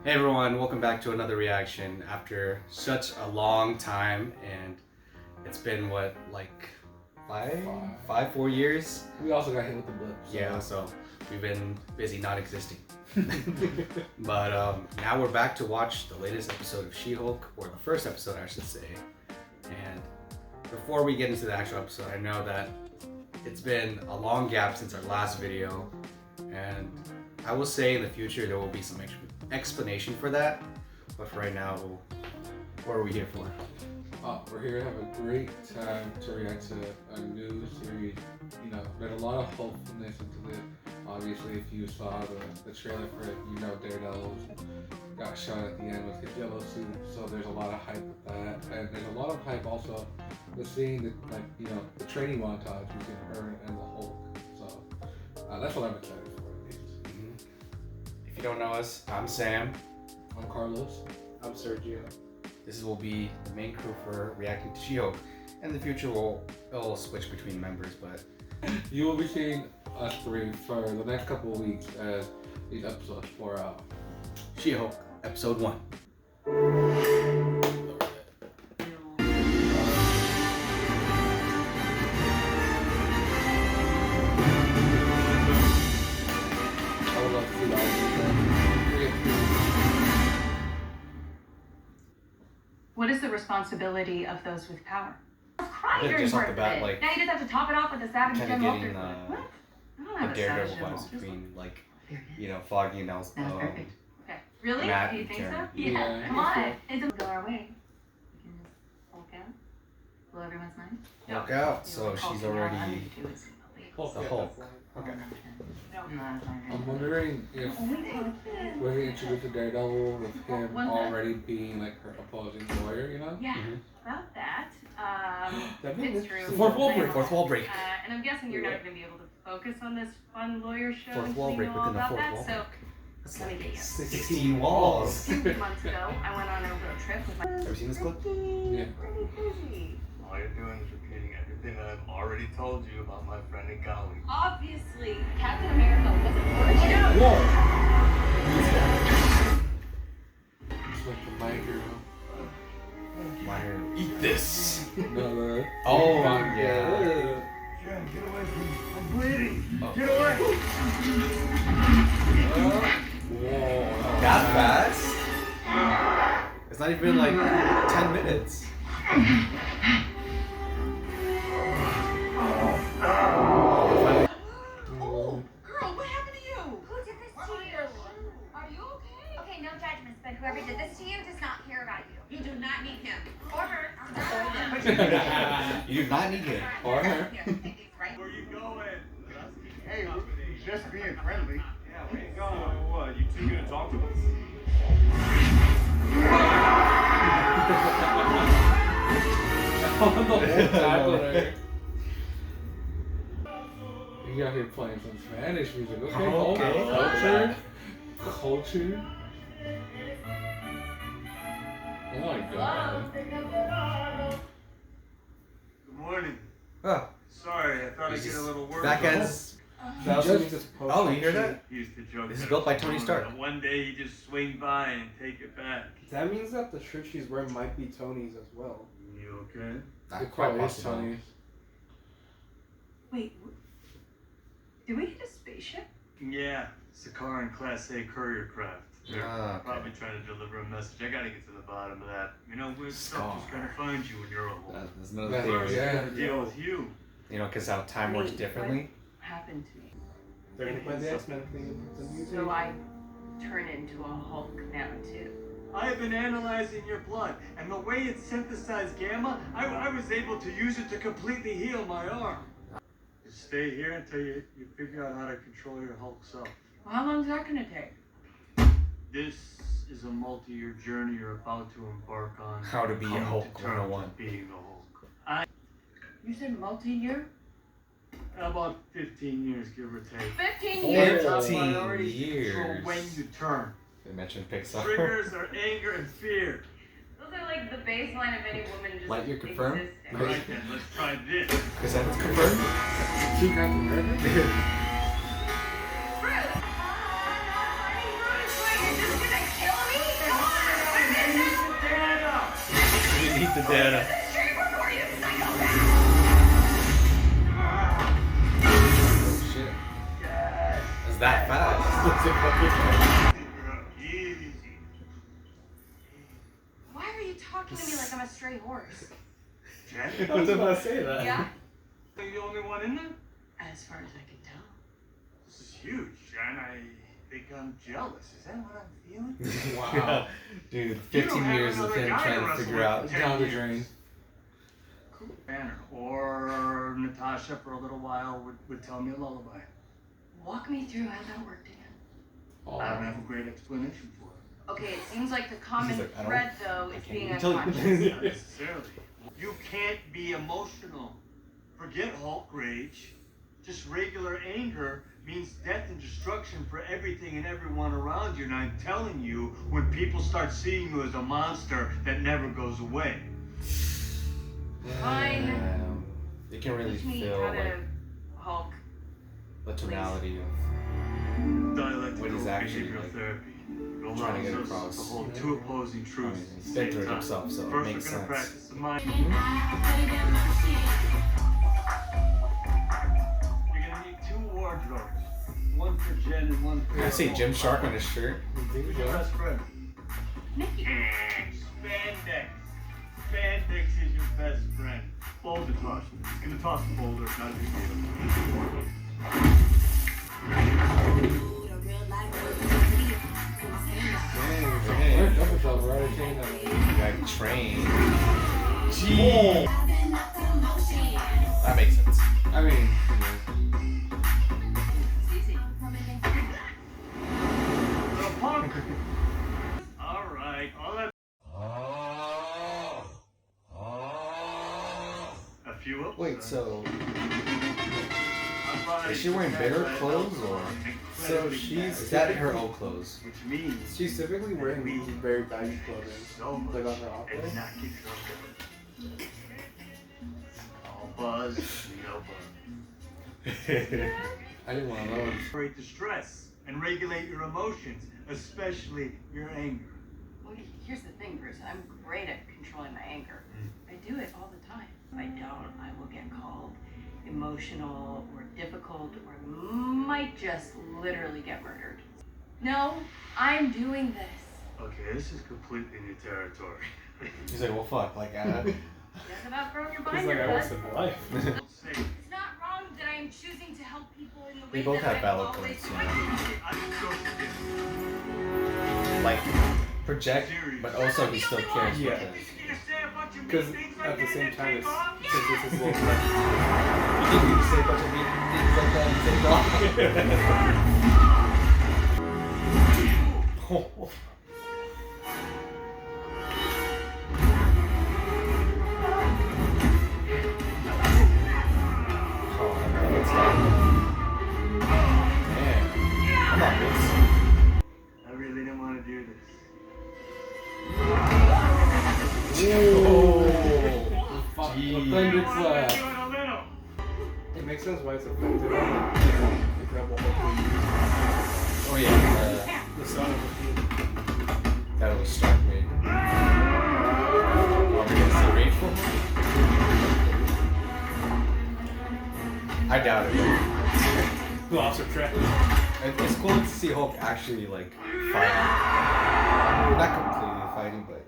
Hey everyone, welcome back to another reaction after such a long time, and it's been what, like 4 years? We also got hit with the blip. Yeah, so we've been busy not existing. But now we're back to watch the latest episode of She-Hulk, or the first episode I should say. And before we get into the actual episode, I know that it's been a long gap since our last video, and I will say in the future there will be some explanation for that, but for right now, what are we here for? We're here to have a great time to react to a new series. You know, there's a lot of hopefulness into it. Obviously, if you saw the trailer for it, you know Daredevil got shot at the end with his yellow suit, so there's a lot of hype with that. And there's a lot of hype also with seeing the training montage between her and the Hulk. So that's what I'm excited for at least. If you don't know us, I'm Sam. I'm Carlos. I'm Sergio. This will be the main crew for reacting to She-Hulk. In the future, it'll switch between members, but You will be seeing us three for the next couple of weeks as these episodes pour out. She-Hulk, episode 1. I would love to see that. What is the responsibility of those with power? I think just off the bat, like, now you just have to top it off with a savage kind of Jen Walter. getting What? I don't the have a Daredevil savage Jen vibes Walter. between, like, you know, Foggy and That's perfect. Okay. Really? Matt Do you and think so? Karen. Yeah. Come on. It's go our way. We can just Hulk out. Blow everyone's mind. Hulk out, so she's already Hulk the out. Hulk. Okay. I'm wondering if when we introduced the Daredevil with him already being like her opposing lawyer, you know? Yeah. Mhm. About that. That means It's true. the fourth wall break. Fourth wall break. And I'm guessing you're not going to be able to focus on this fun lawyer show Fourth until wall you break know all within the about fourth that. wall So break. That's let me like get you. 16 walls. 2 months ago, I went on a road trip with my Ever seen this clip? Yeah. pretty busy. All you're doing is repeating everything that I've already told you about my friend and colleague. Obviously, Captain America wasn't virgin. Whoa! It's like the My Hero. Minor, eat this. No, Oh, yeah. Jen, get away from me. I'm bleeding. Oh. Get away. Whoa. That fast? It's not even like 10 minutes. Oh, girl, what happened to you? Who did this to you? Are you okay? Okay, no judgments, but whoever did this to you does not care about you. You do not need him. Or her. You do not need it. Or her. Here, take these, right? Where you going? Hey, we're just being friendly. Yeah, where you going? So what? You two gonna talk to us? On the whole tackler. You out here playing some Spanish music. Okay, Okay. Culture. Culture. Oh my god. Good morning. Oh, Sorry, I thought I'd get a little word. back from ends. That also Just- means it's post. Oh, you hear that? He used to joke. This is that built by it was Tony wrong, Stark. that One day he just swing by and take it back. That means that the shirt she's wearing might be Tony's as well. You okay? Not It quite probably is possible. Tony's. Wait, did we hit a spaceship? Yeah, Sakaran Class A courier craft. They're Ah, okay. probably trying to deliver a message. I gotta get to the bottom of that. You know, weird stuff just Scar. trying to find you when you're alone. That's another That- theory. yeah. Gotta deal with you. You know, because how time works differently. What happened to me? They're gonna play the X-Men thing. The music. So I turn into a Hulk now too. I have been analyzing your blood, and the way it synthesized gamma, I was able to use it to completely heal my arm. Just stay here until you figure out how to control your Hulk self. Well, how long is that gonna take? This is a multi-year journey you're about to embark on. How to be a Coming Hulk to terms 101. with being a Hulk. You said multi-year? About 15 years, give or take. 15 Oh. years? Top 15 priority is to control years. when you turn. They mentioned Pixar. Triggers are anger and fear. Those are like the baseline of any woman just Lightyear confirmed? existing. All right then, let's try this. Is that confirmed? Two Captain America? Bruce! Bruce, wait, you're just gonna kill me? Dana. Oh shit. Is that fast? Easy. Why are you talking to me like I'm a stray horse? Jen? I was about to say that. Yeah? Are you the only one in there? As far as I can tell. This is huge, Jen. I think I'm jealous. Is that what I'm feeling? Wow. Dude, You 15 don't have years of another him guy to trying to wrestle figure with out. for 10 Down the years. drain. Cool. Banner. Or Natasha for a little while would tell me a lullaby. Walk me through how that worked again. I don't have a great explanation for it. Okay, it seems like the common like, I don't- thread, though, I is can't being even tell you. unconscious. Not necessarily. You can't be emotional. Forget Hulk rage. Just regular anger means death and destruction for everything and everyone around you. And I'm telling you, when people start seeing you as a monster that never goes away. Fine. You can really Teach me feel how like to Hulk. the tonality of Dialectical what he's actually, behavioral like, therapy trying to get allows us across. to hold two opposing I truths. mean, at he's the been same through it time. himself, so it First, makes we're gonna sense. practice the mind. Mm-hmm. You're gonna need two wardrobes. One for Jen and one for I see Hulk. Gymshark on his shirt. Who's your best friend? Nikki. Spandex. Spandex is your best friend. Boulder toss. He's gonna toss the boulder, not a big deal. Where's Jefferson? Right at chain that. Like train. Gee. That makes sense. I mean, It's easy. Little punk. All right. All that. A few ups. Wait, so Our bodies is she wearing bare protect clothes or So incredibly she's- is that her old clothes? which means She's typically wearing these very baggy clothing. so much Like on her and office. not get drunk. All buzz, no buzz. I didn't want to know. Separate the stress and regulate your emotions, especially your anger. Well, here's the thing, Bruce. I'm great at controlling my anger. I do it all the time. If I don't, I will get called emotional or difficult or might just literally get murdered. No, I'm doing this. Okay, this is completely new territory. He's like, well, fuck. Like, Just about throwing your He's binder, like, I bud. wasted my life. Don't say It's not wrong that I am choosing to help people in the They way both that have I've valid always points, you wanted know. to. I trust like project, but also he still cares. Yeah. you. Because at the same time, it's because this is little. You think you say a bunch of mean things like that and take off? Come on, Vince. I really didn't want to do this. Fuck, Jeez. the thunder I clap. wanted to do it a little. It makes sense why it's effective. Incredible Hulk. Oh yeah, The son of a that was Stark made. Are we gonna see Rageful? I doubt it. Lots of trash. It's cool to see Hulk actually like fighting. Not completely fighting, but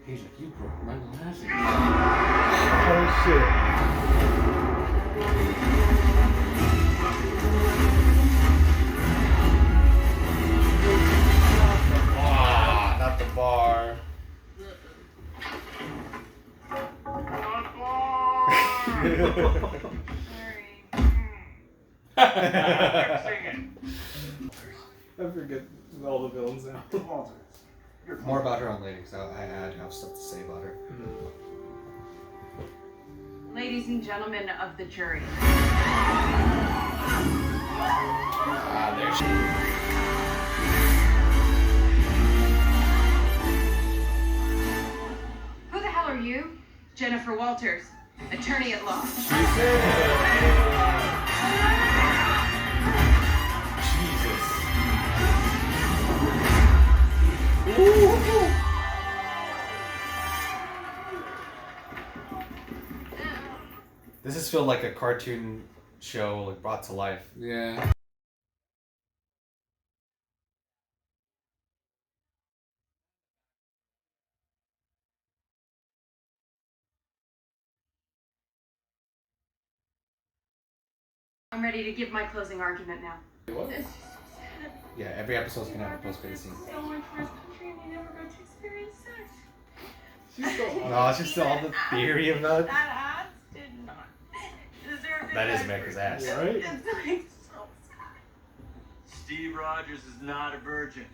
He's like, you broke my glasses. oh shit. Ah, not the bar. Sorry. I forget all the villains now. More about her on later, because I have stuff to say about her. Ladies and gentlemen of the jury. Ah, there she Who the hell are you? Jennifer Walters, attorney at law. Jesus. This felt like a cartoon show like brought to life. Yeah. I'm ready to give my closing argument now. What? It's just so sad. Yeah, every episode's gonna have a post-credit scene. So much for his country and he never got to experience sex. She's so No, it's just all the theory about. That ass did not deserve it. That is America's ass. Right? It's like so sad. Steve Rogers is not a virgin.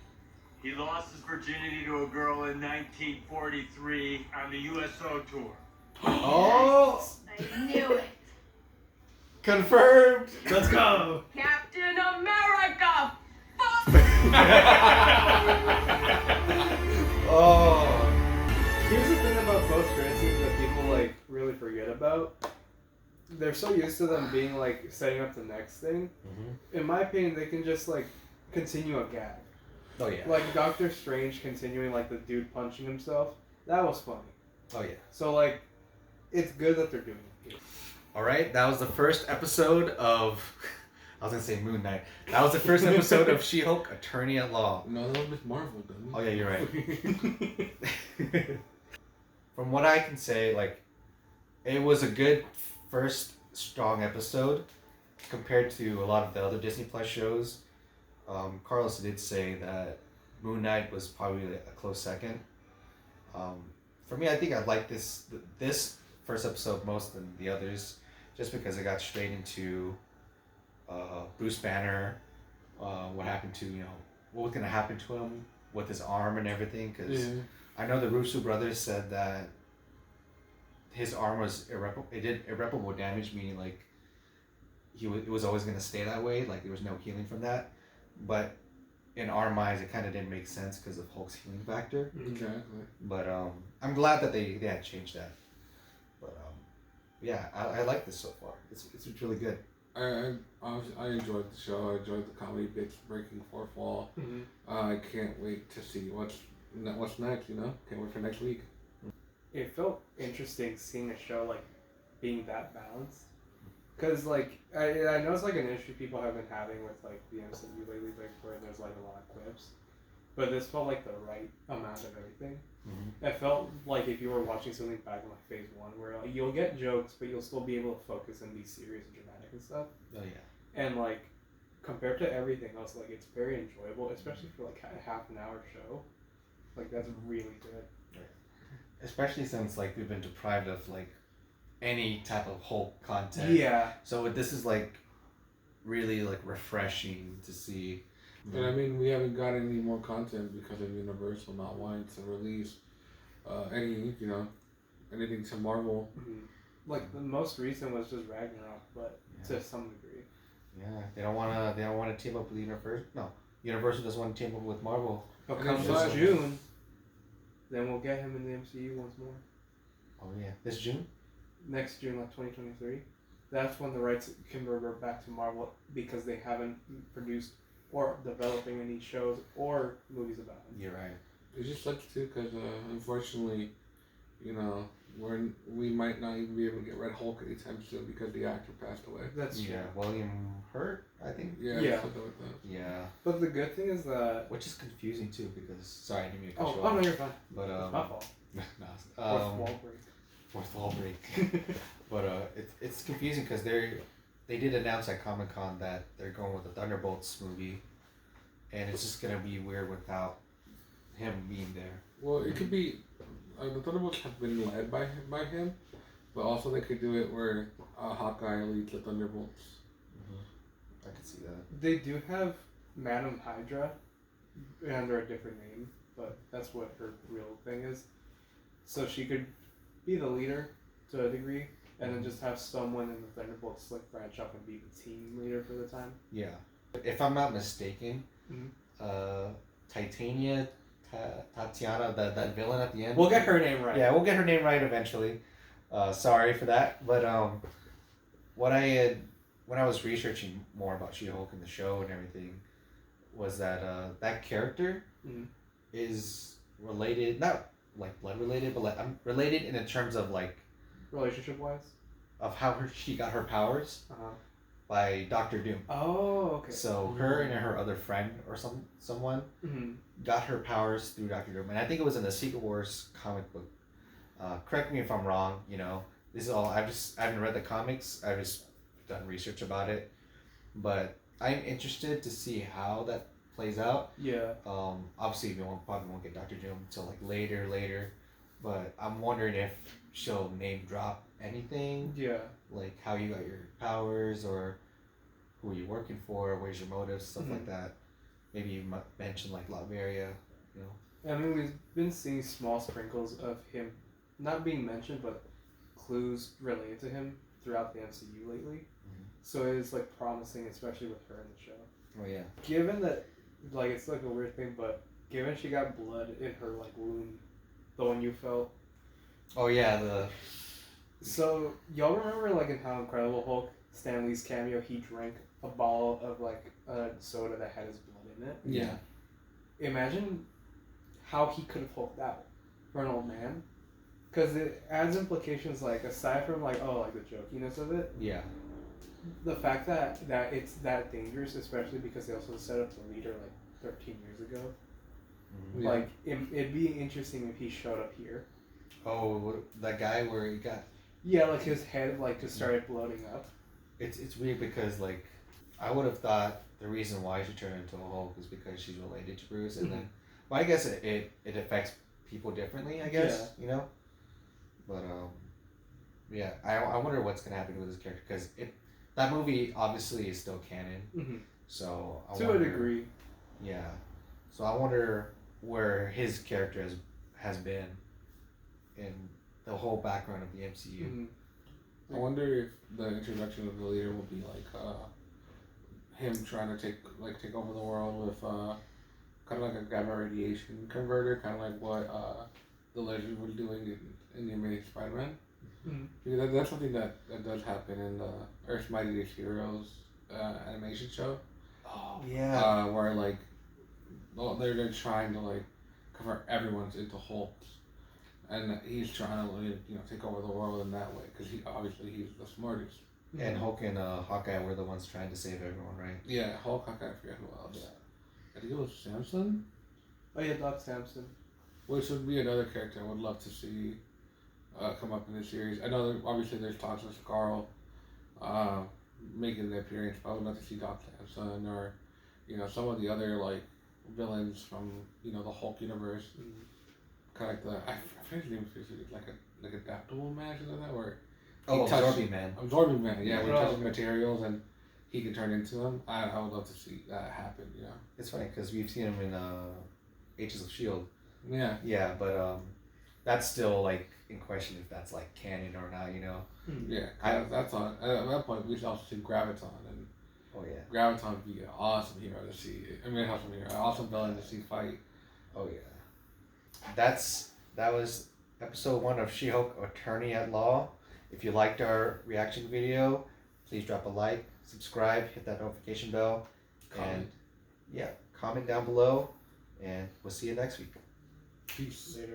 He lost his virginity to a girl in 1943 on the USO tour. Oh, I knew it. confirmed. Let's go. Captain America. Fuck. Oh. Here's the thing about post-credit scenes that people like really forget about. They're so used to them being like setting up the next thing. Mm-hmm. In my opinion, they can just like continue a gag. Oh yeah. Like Doctor Strange continuing like the dude punching himself. That was funny. Oh yeah. So like, it's good that they're doing it. All right, that was the first episode of. I was gonna say Moon Knight. That was the first episode of She-Hulk, Attorney at Law. No, that was Miss Marvel, didn't Oh yeah, you're right. From what I can say, like, it was a good first strong episode compared to a lot of the other Disney Plus shows. Carlos did say that Moon Knight was probably a close second. For me, I think I like this first episode most than the others, just because it got straight into Bruce Banner, what happened to what was gonna happen to him with his arm and everything. Because I know the Russo brothers said that his arm was irreparable. It did irreparable damage, meaning like it was always gonna stay that way. Like there was no healing from that. But in our minds, it kind of didn't make sense because of Hulk's healing factor. Exactly. But I'm glad that they had changed that. But yeah, I like this so far. It's really good. I enjoyed the show. I enjoyed the comedy bits, breaking fourth wall. Mhm. I can't wait to see what's next. Can't wait for next week. It felt interesting seeing a show like being that balanced. Cause like I know it's like an issue people have been having with like the MCU lately, like where there's like a lot of clips, but this felt like the right amount of everything. Mm-hmm. It felt like if you were watching something back in like phase one, where like you'll get jokes, but you'll still be able to focus and be serious and dramatic and stuff. Oh yeah. And like compared to everything else, like it's very enjoyable, especially for like a half an hour show. Like that's really good. Especially since like we've been deprived of like any type of Hulk content. Yeah. So this is like really like refreshing to see. And I mean, we haven't got any more content because of Universal not wanting to release anything to Marvel. Mm-hmm. Like the most recent was just Ragnarok, but to some degree. Yeah, they don't wanna team up with Universal. No, Universal doesn't want to team up with Marvel. But And come it's this like- June, then we'll get him in the MCU once more. Oh yeah, this June. Next June, like 2023. That's when the rights can revert back to Marvel because they haven't produced or developing any shows or movies about him. You're right. It just sucks too, because unfortunately, we might not even be able to get Red Hulk anytime soon because the actor passed away. That's true. Yeah, William Hurt, I think. Yeah. Something like that. Yeah, But the good thing is that. which is confusing too because sorry, I didn't mean to cut Oh, you oh off. no, you're fine. But It's my fault. no, Fourth wall break. fourth wall break. But it's confusing because they did announce at Comic-Con that they're going with the Thunderbolts movie, and it's just gonna be weird without him being there. Well, it could be. The Thunderbolts have been led by him, but also they could do it where Hawkeye leads the Thunderbolts. I could see that. They do have Madam Hydra under a different name, but that's what her real thing is. So she could be the leader to a degree, and then just have someone in the Thunderbolts like branch up and be the team leader for the time. Yeah, if I'm not mistaken, Mhm. Titania, Tatiana, that villain at the end. We'll get her name right. Yeah, we'll get her name right eventually. Sorry for that, but when I was researching more about She-Hulk and the show and everything, was that that character Mhm. is related, not like blood related, but like I'm related in terms of like Relationship wise. of how she got her powers Uh-huh. by Doctor Doom. Oh, okay. So her and her other friend or someone Mm-hmm. got her powers through Doctor Doom, and I think it was in the Secret Wars comic book. Correct me if I'm wrong. You know, this is all I haven't read the comics. I've just done research about it, but I'm interested to see how that plays out. Yeah. Obviously probably won't get Doctor Doom until like later, but I'm wondering if she'll name drop anything, Yeah. like how you got your powers or who are you working for, where's your motives, stuff like Mhm. that. Maybe you mention like Latveria, you know. I mean, we've been seeing small sprinkles of him not being mentioned, but clues related to him throughout the MCU lately. So it is like promising, especially with her in the show. Oh yeah. Given that, like, it's like a weird thing, but given she got blood in her like wound, the one you felt. Oh yeah, So y'all remember like in how Incredible Hulk, Stan Lee's cameo, he drank a bottle of like a soda that had his blood in it. Yeah. Imagine how he could have hulked out for an old man, because it adds implications like aside from like like the jokiness of it, yeah. the fact that it's that dangerous, especially because they also set up the leader like 13 years ago. Yeah. Like it'd be interesting if he showed up here. Oh, that guy where he got. Yeah, like his head like just started bloating up. It's weird because like I would have thought the reason why she turned into a Hulk is because she's related to Bruce, and then well I guess it affects people differently, I guess, you know. But yeah, I wonder what's gonna happen with his character because that movie obviously is still canon, Mm-hmm. so I To wonder, a degree. Yeah, so I wonder where his character has been in the whole background of the MCU. Mm-hmm. I wonder if the introduction of the leader will be like him trying to take over the world with kind of like a gamma radiation converter, kind of like what the Legend was doing in the Amazing Spider-Man. Mm-hmm. Because that's something that does happen in the Earth's Mightiest Heroes animation show. Oh yeah. Where like they're trying to like convert everyone's into Hulks, and he's trying to take over the world in that way because he's the smartest. And Hulk and Hawkeye were the ones trying to save everyone, right? Yeah, Hulk. I forget who else. Yeah. I think it was Samson, Oh yeah, Doc Samson. which would be another character I would love to see come up in this series. I know obviously there's talks of Carl making the appearance, but I would love to see Doc Samson or some of the other like villains from the Hulk universe. Mm-hmm. Kind of like I forget his name, like adaptable man or something like that, where Absorbing Man. Absorbing Man, yeah, where he Oh, touches okay. materials and he can turn into them. I would love to see that happen. It's funny because we've seen him in Agents of Shield. Yeah. Yeah, but that's still like in question if that's like canon or not. You know. Yeah, that's on. At that point, we should also see Graviton, and Oh yeah. Graviton would be an awesome hero to see. I mean, awesome hero, awesome villain to see fight. Oh yeah. That was episode 1 of She-Hulk Attorney at Law. If you liked our reaction video, please drop a like, subscribe, hit that notification bell, and yeah, comment down below, and we'll see you next week. Peace. Later.